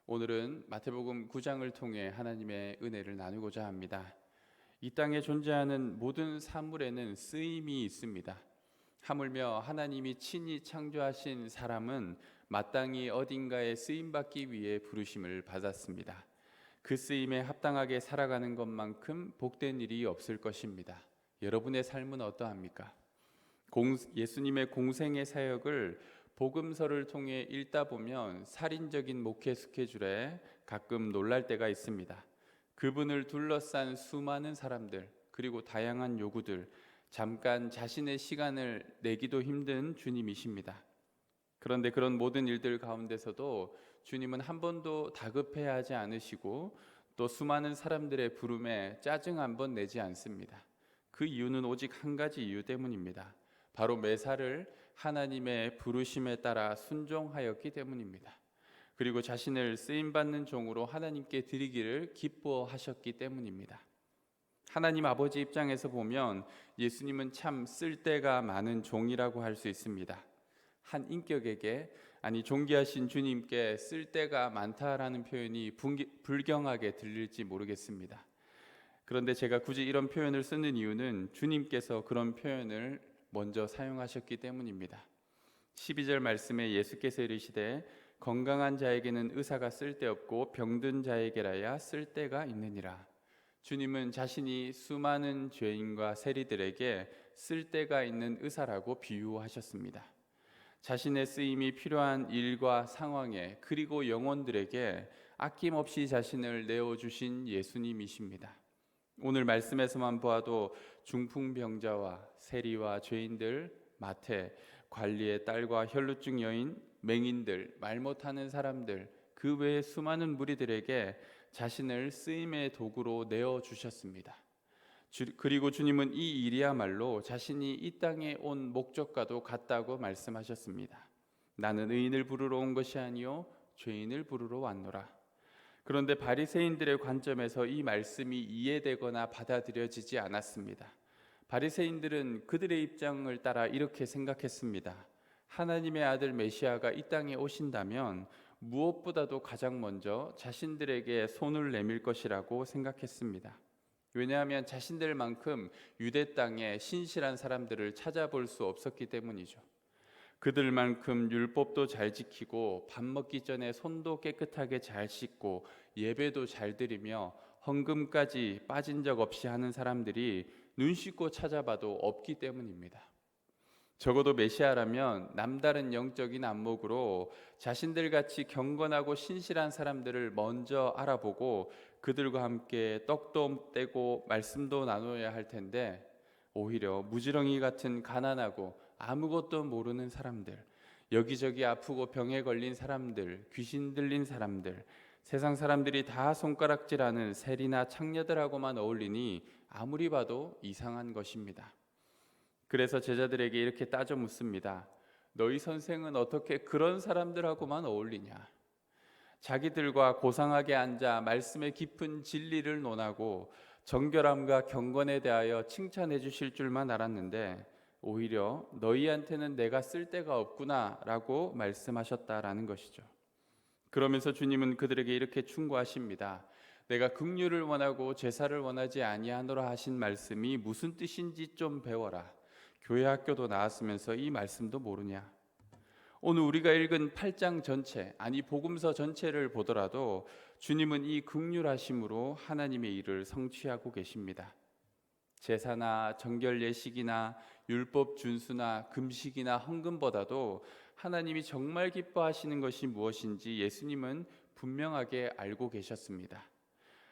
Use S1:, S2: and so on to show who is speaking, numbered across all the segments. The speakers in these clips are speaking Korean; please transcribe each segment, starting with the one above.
S1: 오늘은 마태복음 9장을 통해 하나님의 은혜를 나누고자 합니다. 이 땅에 존재하는 모든 사물에는 쓰임이 있습니다. 하물며 하나님이 친히 창조하신 사람은 마땅히 어딘가에 쓰임받기 위해 부르심을 받았습니다. 그 쓰임에 합당하게 살아가는 것만큼 복된 일이 없을 것입니다. 여러분의 삶은 어떠합니까? 예수님의 공생의 사역을 복음서를 통해 읽다 보면 살인적인 목회 스케줄에 가끔 놀랄 때가 있습니다. 그분을 둘러싼 수많은 사람들, 그리고 다양한 요구들, 잠깐 자신의 시간을 내기도 힘든 주님이십니다. 그런데 그런 모든 일들 가운데서도 주님은 한 번도 다급해하지 않으시고 또 수많은 사람들의 부름에 짜증 한 번 내지 않습니다. 그 이유는 오직 한 가지 이유 때문입니다. 바로 매사를 하나님의 부르심에 따라 순종하였기 때문입니다. 그리고 자신을 쓰임받는 종으로 하나님께 드리기를 기뻐하셨기 때문입니다. 하나님 아버지 입장에서 보면 예수님은 참 쓸데가 많은 종이라고 할 수 있습니다. 한 인격에게, 아니 존귀하신 주님께 쓸데가 많다라는 표현이 불경하게 들릴지 모르겠습니다. 그런데 제가 굳이 이런 표현을 쓰는 이유는 주님께서 그런 표현을 먼저 사용하셨기 때문입니다. 12절 말씀에 예수께서 이르시되 건강한 자에게는 의사가 쓸데없고 병든 자에게라야 쓸데가 있느니라. 주님은 자신이 수많은 죄인과 세리들에게 쓸데가 있는 의사라고 비유하셨습니다. 자신의 쓰임이 필요한 일과 상황에, 그리고 영혼들에게 아낌없이 자신을 내어주신 예수님이십니다. 오늘 말씀에서만 보아도 중풍병자와 세리와 죄인들, 마태, 관리의 딸과 혈루증 여인, 맹인들, 말 못하는 사람들, 그 외의 수많은 무리들에게 자신을 쓰임의 도구로 내어주셨습니다. 그리고 주님은 이 일이야말로 자신이 이 땅에 온 목적과도 같다고 말씀하셨습니다. 나는 의인을 부르러 온 것이 아니요 죄인을 부르러 왔노라. 그런데 바리새인들의 관점에서 이 말씀이 이해되거나 받아들여지지 않았습니다. 바리새인들은 그들의 입장을 따라 이렇게 생각했습니다. 하나님의 아들 메시아가 이 땅에 오신다면 무엇보다도 가장 먼저 자신들에게 손을 내밀 것이라고 생각했습니다. 왜냐하면 자신들만큼 유대 땅에 신실한 사람들을 찾아볼 수 없었기 때문이죠. 그들만큼 율법도 잘 지키고 밥 먹기 전에 손도 깨끗하게 잘 씻고 예배도 잘 드리며 헌금까지 빠진 적 없이 하는 사람들이 눈 씻고 찾아봐도 없기 때문입니다. 적어도 메시아라면 남다른 영적인 안목으로 자신들같이 경건하고 신실한 사람들을 먼저 알아보고 그들과 함께 떡도 떼고 말씀도 나눠야 할 텐데, 오히려 무지렁이 같은 가난하고 아무것도 모르는 사람들, 여기저기 아프고 병에 걸린 사람들, 귀신 들린 사람들, 세상 사람들이 다 손가락질하는 세리나 창녀들하고만 어울리니 아무리 봐도 이상한 것입니다. 그래서 제자들에게 이렇게 따져 묻습니다. 너희 선생은 어떻게 그런 사람들하고만 어울리냐? 자기들과 고상하게 앉아 말씀의 깊은 진리를 논하고 정결함과 경건에 대하여 칭찬해 주실 줄만 알았는데 오히려 너희한테는 내가 쓸데가 없구나 라고 말씀하셨다라는 것이죠. 그러면서 주님은 그들에게 이렇게 충고하십니다. 내가 긍휼을 원하고 제사를 원하지 아니하노라 하신 말씀이 무슨 뜻인지 좀 배워라. 교회 학교도 나왔으면서 이 말씀도 모르냐? 오늘 우리가 읽은 8장 전체, 아니 복음서 전체를 보더라도 주님은 이 긍휼하심으로 하나님의 일을 성취하고 계십니다. 제사나 정결 예식이나 율법 준수나 금식이나 헌금보다도 하나님이 정말 기뻐하시는 것이 무엇인지 예수님은 분명하게 알고 계셨습니다.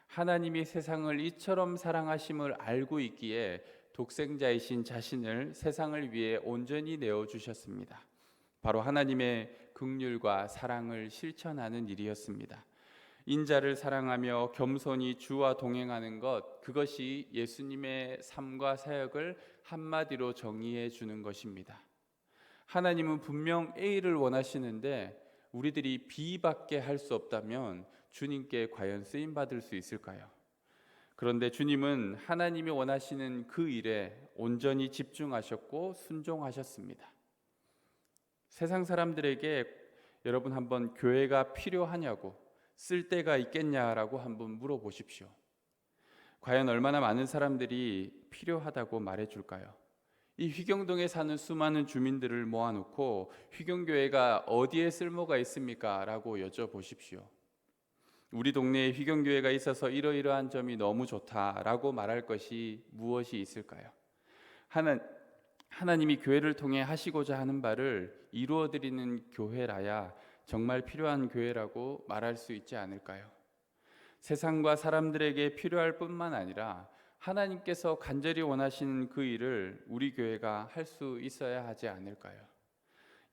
S1: 하나님이 세상을 이처럼 사랑하심을 알고 있기에 독생자이신 자신을 세상을 위해 온전히 내어주셨습니다. 바로 하나님의 긍휼과 사랑을 실천하는 일이었습니다. 인자를 사랑하며 겸손히 주와 동행하는 것, 그것이 예수님의 삶과 사역을 한마디로 정의해 주는 것입니다. 하나님은 분명 A를 원하시는데 우리들이 B밖에 할 수 없다면 주님께 과연 쓰임받을 수 있을까요? 그런데 주님은 하나님이 원하시는 그 일에 온전히 집중하셨고 순종하셨습니다. 세상 사람들에게 여러분 한번 교회가 필요하냐고, 쓸 데가 있겠냐라고 한번 물어보십시오. 과연 얼마나 많은 사람들이 필요하다고 말해줄까요? 이 휘경동에 사는 수많은 주민들을 모아놓고 휘경교회가 어디에 쓸모가 있습니까? 라고 여쭤보십시오. 우리 동네에 휘경교회가 있어서 이러이러한 점이 너무 좋다라고 말할 것이 무엇이 있을까요? 하나님이 교회를 통해 하시고자 하는 바를 이루어드리는 교회라야 정말 필요한 교회라고 말할 수 있지 않을까요? 세상과 사람들에게 필요할 뿐만 아니라 하나님께서 간절히 원하시는 그 일을 우리 교회가 할 수 있어야 하지 않을까요?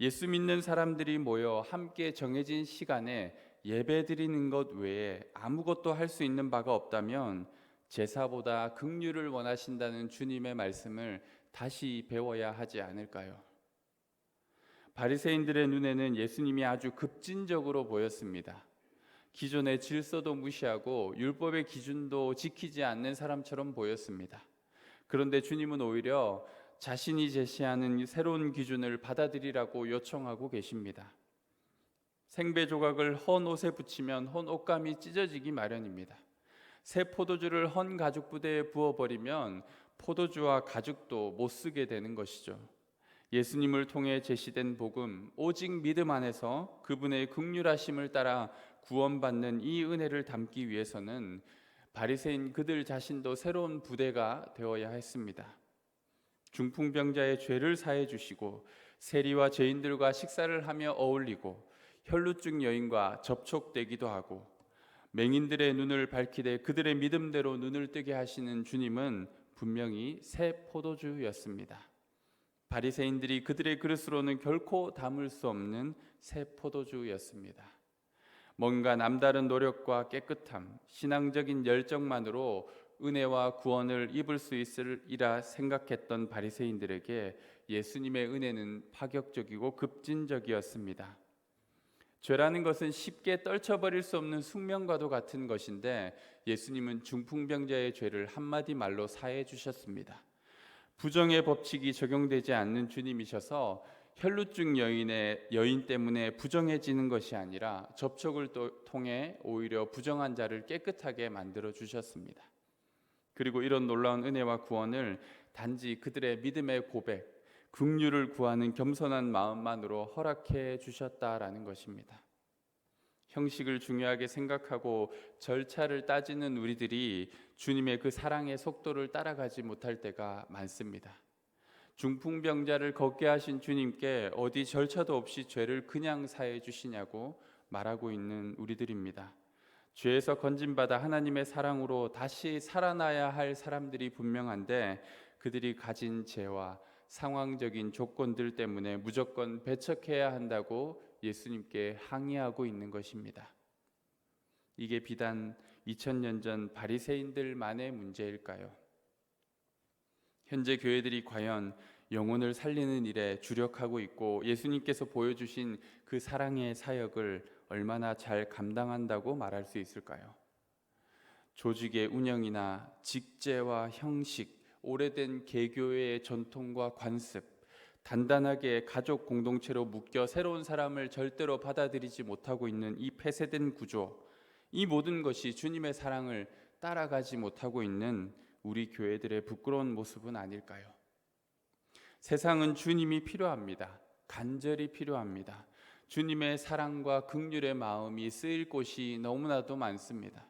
S1: 예수 믿는 사람들이 모여 함께 정해진 시간에 예배 드리는 것 외에 아무것도 할 수 있는 바가 없다면 제사보다 긍휼을 원하신다는 주님의 말씀을 다시 배워야 하지 않을까요? 바리새인들의 눈에는 예수님이 아주 급진적으로 보였습니다. 기존의 질서도 무시하고 율법의 기준도 지키지 않는 사람처럼 보였습니다. 그런데 주님은 오히려 자신이 제시하는 새로운 기준을 받아들이라고 요청하고 계십니다. 생배 조각을 헌 옷에 붙이면 헌 옷감이 찢어지기 마련입니다. 새 포도주를 헌 가죽 부대에 부어버리면 포도주와 가죽도 못 쓰게 되는 것이죠. 예수님을 통해 제시된 복음, 오직 믿음 안에서 그분의 긍휼하심을 따라 구원받는 이 은혜를 담기 위해서는 바리새인 그들 자신도 새로운 부대가 되어야 했습니다. 중풍병자의 죄를 사해 주시고 세리와 죄인들과 식사를 하며 어울리고 혈루증 여인과 접촉되기도 하고 맹인들의 눈을 밝히되 그들의 믿음대로 눈을 뜨게 하시는 주님은 분명히 새 포도주였습니다. 바리새인들이 그들의 그릇으로는 결코 담을 수 없는 새 포도주였습니다. 뭔가 남다른 노력과 깨끗함, 신앙적인 열정만으로 은혜와 구원을 입을 수 있으리라 생각했던 바리새인들에게 예수님의 은혜는 파격적이고 급진적이었습니다. 죄라는 것은 쉽게 떨쳐버릴 수 없는 숙명과도 같은 것인데 예수님은 중풍병자의 죄를 한마디 말로 사해 주셨습니다. 부정의 법칙이 적용되지 않는 주님이셔서 혈루증 여인 때문에 부정해지는 것이 아니라 접촉을 통해 오히려 부정한 자를 깨끗하게 만들어 주셨습니다. 그리고 이런 놀라운 은혜와 구원을 단지 그들의 믿음의 고백, 긍휼을 구하는 겸손한 마음만으로 허락해 주셨다라는 것입니다. 형식을 중요하게 생각하고 절차를 따지는 우리들이 주님의 그 사랑의 속도를 따라가지 못할 때가 많습니다. 중풍병자를 걷게 하신 주님께 어디 절차도 없이 죄를 그냥 사해 주시냐고 말하고 있는 우리들입니다. 죄에서 건진받아 하나님의 사랑으로 다시 살아나야 할 사람들이 분명한데 그들이 가진 죄와 상황적인 조건들 때문에 무조건 배척해야 한다고 예수님께 항의하고 있는 것입니다. 이게 비단 2000년 전 바리새인들만의 문제일까요? 현재 교회들이 과연 영혼을 살리는 일에 주력하고 있고 예수님께서 보여주신 그 사랑의 사역을 얼마나 잘 감당한다고 말할 수 있을까요? 조직의 운영이나 직제와 형식, 오래된 개교의 전통과 관습, 단단하게 가족 공동체로 묶여 새로운 사람을 절대로 받아들이지 못하고 있는 이 폐쇄된 구조, 이 모든 것이 주님의 사랑을 따라가지 못하고 있는 우리 교회들의 부끄러운 모습은 아닐까요? 세상은 주님이 필요합니다. 간절히 필요합니다. 주님의 사랑과 긍휼의 마음이 쓰일 곳이 너무나도 많습니다.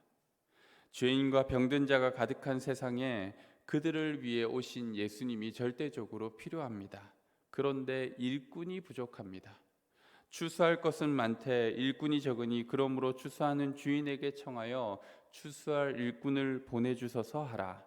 S1: 죄인과 병든 자가 가득한 세상에 그들을 위해 오신 예수님이 절대적으로 필요합니다. 그런데 일꾼이 부족합니다. 추수할 것은 많되 일꾼이 적으니 그러므로 추수하는 주인에게 청하여 추수할 일꾼을 보내주소서 하라.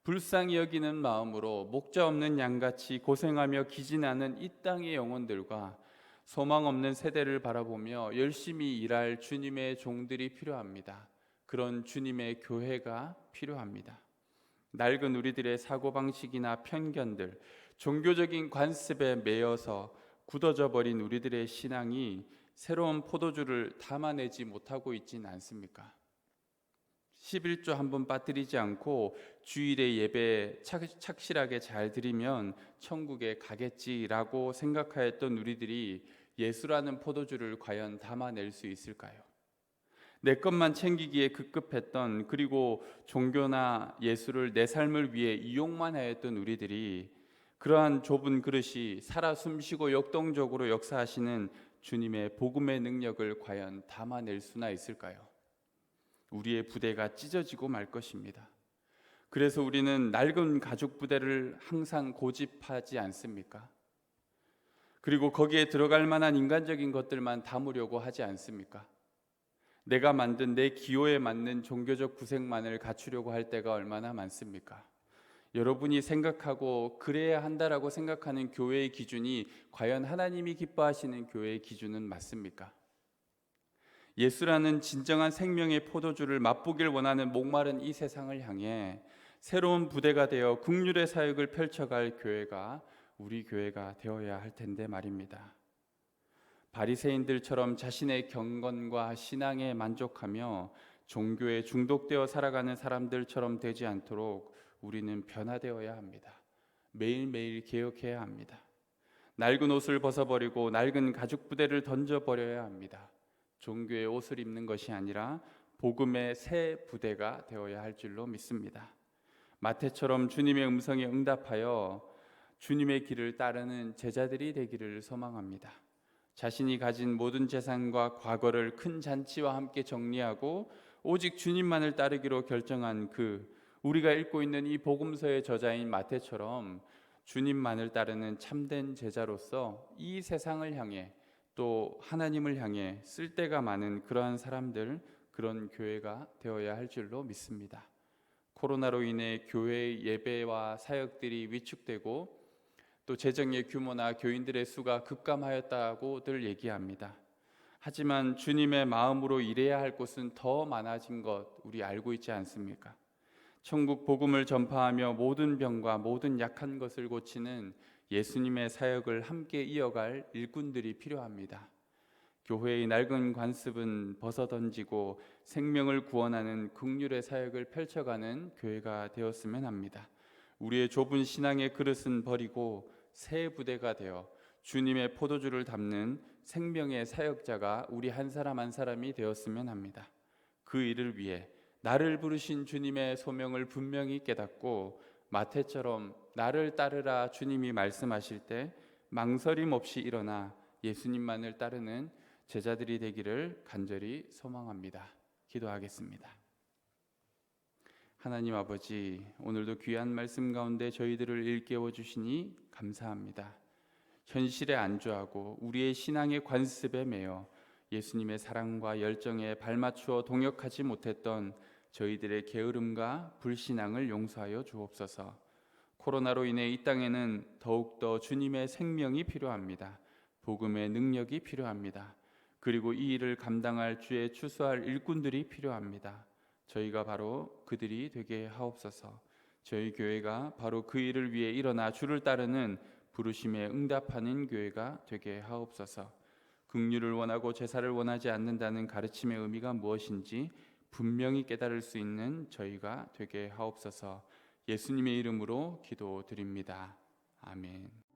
S1: 불쌍히 여기는 마음으로 목자 없는 양같이 고생하며 기진하는 이 땅의 영혼들과 소망 없는 세대를 바라보며 열심히 일할 주님의 종들이 필요합니다. 그런 주님의 교회가 필요합니다. 낡은 우리들의 사고방식이나 편견들, 종교적인 관습에 매여서 굳어져 버린 우리들의 신앙이 새로운 포도주를 담아내지 못하고 있진 않습니까? 11조 한번 빠뜨리지 않고 주일에 예배 착실하게 잘 드리면 천국에 가겠지라고 생각하였던 우리들이 예수라는 포도주를 과연 담아낼 수 있을까요? 내 것만 챙기기에 급급했던, 그리고 종교나 예술을 내 삶을 위해 이용만 하였던 우리들이 그러한 좁은 그릇이 살아 숨쉬고 역동적으로 역사하시는 주님의 복음의 능력을 과연 담아낼 수나 있을까요? 우리의 부대가 찢어지고 말 것입니다. 그래서 우리는 낡은 가죽 부대를 항상 고집하지 않습니까? 그리고 거기에 들어갈 만한 인간적인 것들만 담으려고 하지 않습니까? 내가 만든 내 기호에 맞는 종교적 구색만을 갖추려고 할 때가 얼마나 많습니까? 여러분이 생각하고 그래야 한다라고 생각하는 교회의 기준이 과연 하나님이 기뻐하시는 교회의 기준은 맞습니까? 예수라는 진정한 생명의 포도주를 맛보길 원하는 목마른 이 세상을 향해 새로운 부대가 되어 긍휼의 사역을 펼쳐갈 교회가 우리 교회가 되어야 할 텐데 말입니다. 바리새인들처럼 자신의 경건과 신앙에 만족하며 종교에 중독되어 살아가는 사람들처럼 되지 않도록 우리는 변화되어야 합니다. 매일매일 개혁해야 합니다. 낡은 옷을 벗어버리고 낡은 가죽 부대를 던져버려야 합니다. 종교의 옷을 입는 것이 아니라 복음의 새 부대가 되어야 할 줄로 믿습니다. 마태처럼 주님의 음성에 응답하여 주님의 길을 따르는 제자들이 되기를 소망합니다. 자신이 가진 모든 재산과 과거를 큰 잔치와 함께 정리하고 오직 주님만을 따르기로 결정한 우리가 읽고 있는 이 복음서의 저자인 마태처럼 주님만을 따르는 참된 제자로서 이 세상을 향해 또 하나님을 향해 쓸데가 많은 그러한 사람들, 그런 교회가 되어야 할 줄로 믿습니다. 코로나로 인해 교회의 예배와 사역들이 위축되고 또 재정의 규모나 교인들의 수가 급감하였다고들 얘기합니다. 하지만 주님의 마음으로 일해야 할 곳은 더 많아진 것 우리 알고 있지 않습니까? 천국 복음을 전파하며 모든 병과 모든 약한 것을 고치는 예수님의 사역을 함께 이어갈 일꾼들이 필요합니다. 교회의 낡은 관습은 벗어던지고 생명을 구원하는 긍휼의 사역을 펼쳐가는 교회가 되었으면 합니다. 우리의 좁은 신앙의 그릇은 버리고 새 부대가 되어 주님의 포도주를 담는 생명의 사역자가 우리 한 사람 한 사람이 되었으면 합니다. 그 일을 위해 나를 부르신 주님의 소명을 분명히 깨닫고 마태처럼 나를 따르라 주님이 말씀하실 때 망설임 없이 일어나 예수님만을 따르는 제자들이 되기를 간절히 소망합니다. 기도하겠습니다. 하나님 아버지, 오늘도 귀한 말씀 가운데 저희들을 일깨워 주시니 감사합니다. 현실에 안주하고 우리의 신앙의 관습에 매여 예수님의 사랑과 열정에 발맞추어 동역하지 못했던 저희들의 게으름과 불신앙을 용서하여 주옵소서. 코로나로 인해 이 땅에는 더욱더 주님의 생명이 필요합니다. 복음의 능력이 필요합니다. 그리고 이 일을 감당할 주의 추수할 일꾼들이 필요합니다. 저희가 바로 그들이 되게 하옵소서. 저희 교회가 바로 그 일을 위해 일어나 주를 따르는 부르심에 응답하는 교회가 되게 하옵소서. 긍휼을 원하고 제사를 원하지 않는다는 가르침의 의미가 무엇인지 분명히 깨달을 수 있는 저희가 되게 하옵소서. 예수님의 이름으로 기도드립니다. 아멘.